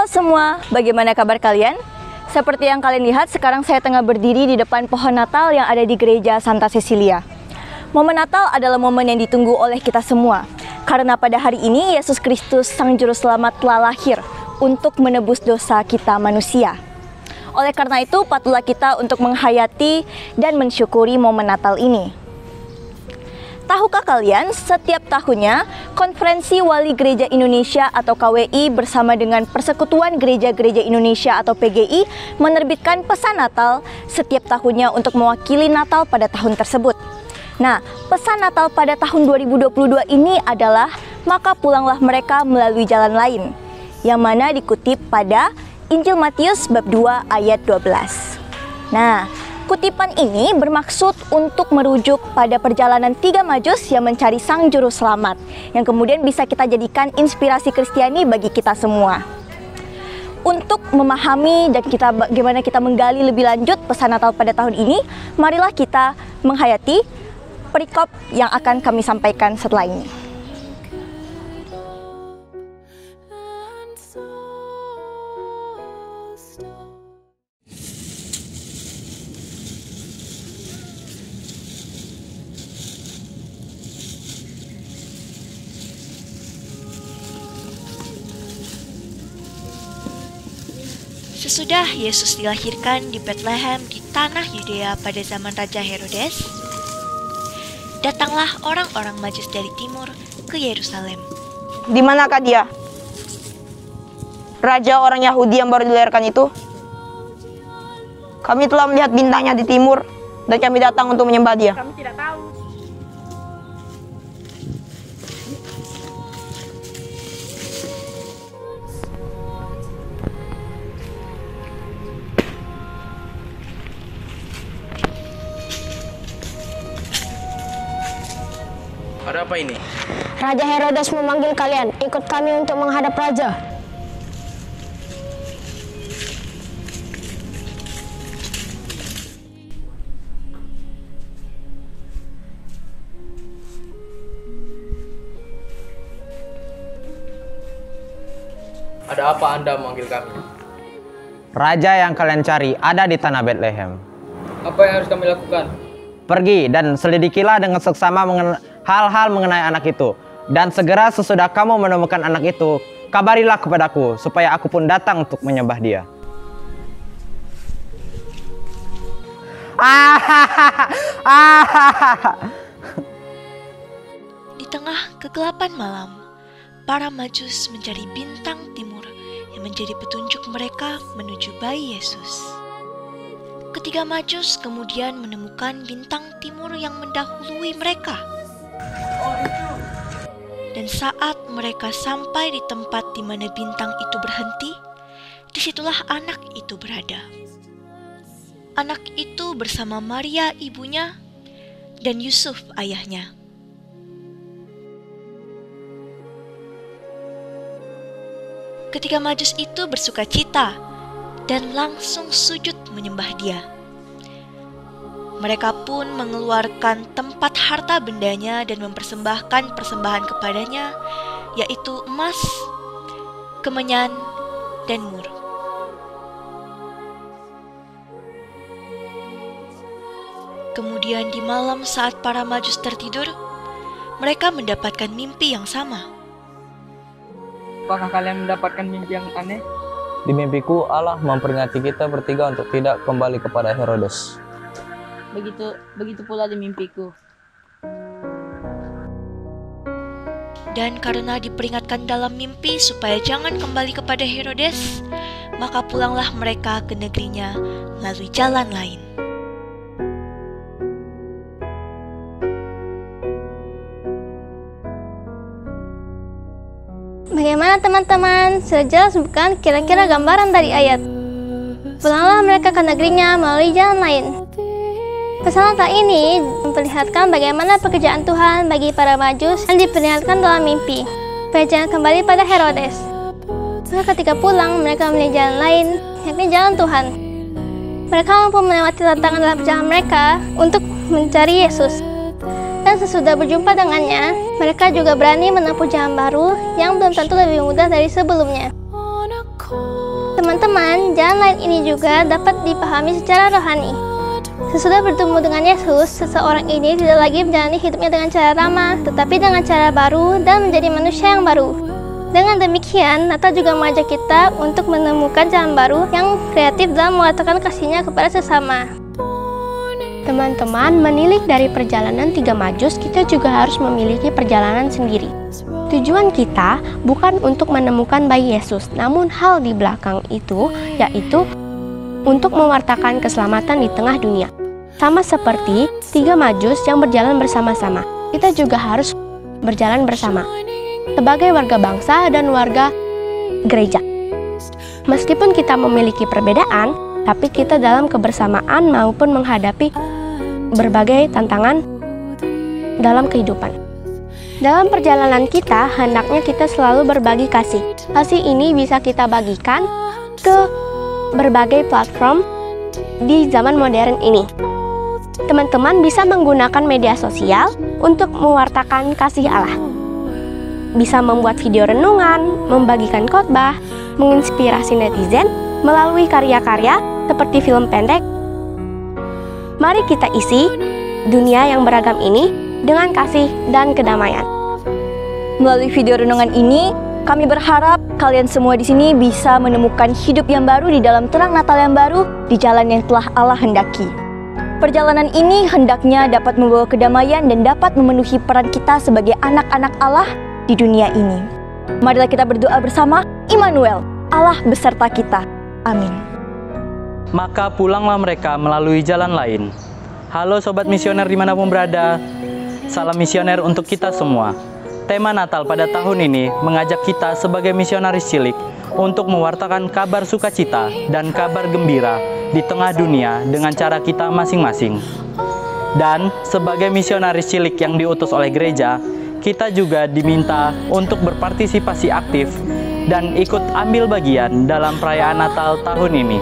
Halo semua, bagaimana kabar kalian? Seperti yang kalian lihat, sekarang saya tengah berdiri di depan pohon Natal yang ada di gereja Santa Cecilia. Momen Natal adalah momen yang ditunggu oleh kita semua, karena pada hari ini Yesus Kristus Sang Juru Selamat telah lahir untuk menebus dosa kita manusia. Oleh karena itu, patutlah kita untuk menghayati dan mensyukuri momen Natal ini. Tahukah kalian, setiap tahunnya Konferensi Wali Gereja Indonesia atau KWI bersama dengan Persekutuan Gereja-Gereja Indonesia atau PGI menerbitkan pesan Natal setiap tahunnya untuk mewakili Natal pada tahun tersebut. Nah, pesan Natal pada tahun 2022 ini adalah maka pulanglah mereka melalui jalan lain, yang mana dikutip pada Injil Matius bab 2 ayat 12. Nah, kutipan ini bermaksud untuk merujuk pada perjalanan 3 Majus yang mencari Sang Juru Selamat, yang kemudian bisa kita jadikan inspirasi Kristiani bagi kita semua. Untuk memahami dan bagaimana kita menggali lebih lanjut pesan Natal pada tahun ini, marilah kita menghayati perikop yang akan kami sampaikan setelah ini. Sesudah Yesus dilahirkan di Bethlehem di tanah Yudea pada zaman Raja Herodes, datanglah orang-orang Majus dari timur ke Yerusalem. Di manakah dia? Raja orang Yahudi yang baru dilahirkan itu? Kami telah melihat bintangnya di timur dan kami datang untuk menyembah dia. Kami tidak tahu. Ada apa ini? Raja Herodes memanggil kalian, ikut kami untuk menghadap raja. Ada apa Anda memanggil kami? Raja yang kalian cari ada di tanah Bethlehem. Apa yang harus kami lakukan? Pergi dan selidikilah dengan seksama hal-hal mengenai anak itu. Dan segera sesudah kamu menemukan anak itu, kabarilah kepadaku, supaya aku pun datang untuk menyembah dia. Di tengah kegelapan malam, para Majus mencari bintang timur yang menjadi petunjuk mereka menuju bayi Yesus. Ketiga Majus kemudian menemukan bintang timur yang mendahului mereka. Dan saat mereka sampai di tempat di mana bintang itu berhenti, disitulah anak itu berada. Anak itu bersama Maria ibunya dan Yusuf ayahnya. Ketiga Majus itu bersukacita dan langsung sujud menyembah dia. Mereka pun mengeluarkan tempat harta bendanya dan mempersembahkan persembahan kepadanya, yaitu emas, kemenyan, dan mur. Kemudian di malam saat para Majus tertidur, mereka mendapatkan mimpi yang sama. Apakah kalian mendapatkan mimpi yang aneh? Di mimpiku Allah memperingati kita bertiga untuk tidak kembali kepada Herodes. Begitu pula di mimpiku. Dan karena diperingatkan dalam mimpi supaya jangan kembali kepada Herodes, maka pulanglah mereka ke negerinya melalui jalan lain. Bagaimana teman-teman? Sudah jelas bukan kira-kira gambaran dari ayat? Pulanglah mereka ke negerinya melalui jalan lain. Pesan Natal ini memperlihatkan bagaimana pekerjaan Tuhan bagi para Majus yang diperlihatkan dalam mimpi, supaya jangan kembali pada Herodes. Maka ketika pulang, mereka memilih jalan lain, yakni jalan Tuhan. Mereka mampu melewati tantangan dalam perjalanan mereka untuk mencari Yesus. Dan sesudah berjumpa dengannya, mereka juga berani menempuh jalan baru yang belum tentu lebih mudah dari sebelumnya. Teman-teman, jalan lain ini juga dapat dipahami secara rohani. Sesudah bertemu dengan Yesus, seseorang ini tidak lagi menjalani hidupnya dengan cara lama, tetapi dengan cara baru dan menjadi manusia yang baru. Dengan demikian, Natal juga mengajak kita untuk menemukan jalan baru yang kreatif dalam mengatakan kasihnya kepada sesama. Teman-teman, menilik dari perjalanan 3 Majus, kita juga harus memiliki perjalanan sendiri. Tujuan kita bukan untuk menemukan bayi Yesus, namun hal di belakang itu yaitu untuk mewartakan keselamatan di tengah dunia. Sama seperti 3 Majus yang berjalan bersama-sama, kita juga harus berjalan bersama sebagai warga bangsa dan warga gereja. Meskipun kita memiliki perbedaan, tapi kita dalam kebersamaan maupun menghadapi berbagai tantangan dalam kehidupan. Dalam perjalanan kita, hendaknya kita selalu berbagi kasih. Kasih ini bisa kita bagikan ke berbagai platform di zaman modern ini. Teman-teman bisa menggunakan media sosial untuk mewartakan kasih Allah. Bisa membuat video renungan, membagikan khotbah, menginspirasi netizen melalui karya-karya seperti film pendek. Mari kita isi dunia yang beragam ini dengan kasih dan kedamaian. Melalui video renungan ini, kami berharap kalian semua di sini bisa menemukan hidup yang baru di dalam terang Natal yang baru di jalan yang telah Allah hendaki. Perjalanan ini hendaknya dapat membawa kedamaian dan dapat memenuhi peran kita sebagai anak-anak Allah di dunia ini. Marilah kita berdoa bersama. Immanuel, Allah beserta kita. Amin. Maka pulanglah mereka melalui jalan lain. Halo sobat misioner dimanapun berada, salam misioner untuk kita semua. Tema Natal pada tahun ini mengajak kita sebagai misionaris cilik untuk mewartakan kabar sukacita dan kabar gembira di tengah dunia dengan cara kita masing-masing. Dan sebagai misionaris cilik yang diutus oleh gereja, kita juga diminta untuk berpartisipasi aktif dan ikut ambil bagian dalam perayaan Natal tahun ini.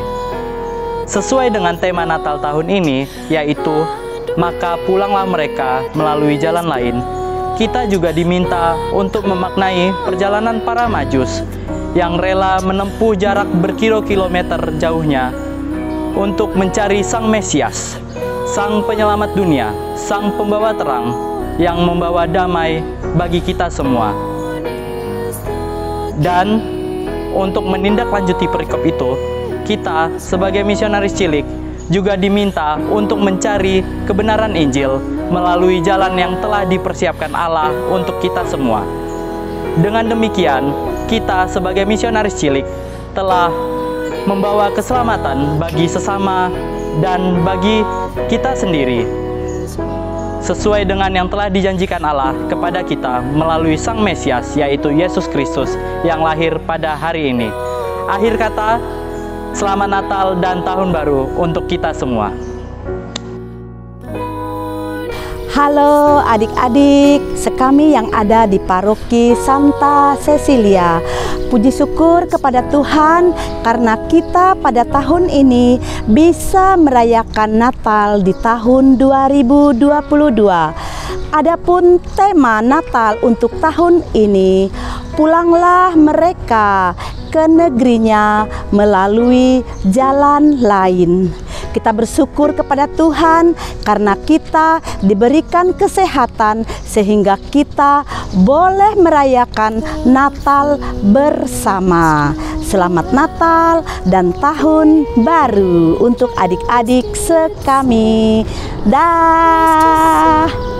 Sesuai dengan tema Natal tahun ini, yaitu maka pulanglah mereka melalui jalan lain, kita juga diminta untuk memaknai perjalanan para Majus yang rela menempuh jarak berkilo-kilometer jauhnya untuk mencari Sang Mesias, Sang Penyelamat dunia, Sang Pembawa terang yang membawa damai bagi kita semua. Dan untuk menindaklanjuti perikop itu, kita sebagai misionaris cilik juga diminta untuk mencari kebenaran Injil melalui jalan yang telah dipersiapkan Allah untuk kita semua. Dengan demikian, kita sebagai misionaris cilik telah membawa keselamatan bagi sesama dan bagi kita sendiri, sesuai dengan yang telah dijanjikan Allah kepada kita melalui Sang Mesias, yaitu Yesus Kristus yang lahir pada hari ini. Akhir kata, selamat Natal dan Tahun Baru untuk kita semua. Halo adik-adik sekami yang ada di paroki Santa Cecilia. Puji syukur kepada Tuhan karena kita pada tahun ini bisa merayakan Natal di tahun 2022. Adapun tema Natal untuk tahun ini, pulanglah mereka ke negerinya melalui jalan lain. Kita bersyukur kepada Tuhan karena kita diberikan kesehatan sehingga kita boleh merayakan Natal bersama. Selamat Natal dan Tahun Baru untuk adik-adik sekami. Dah.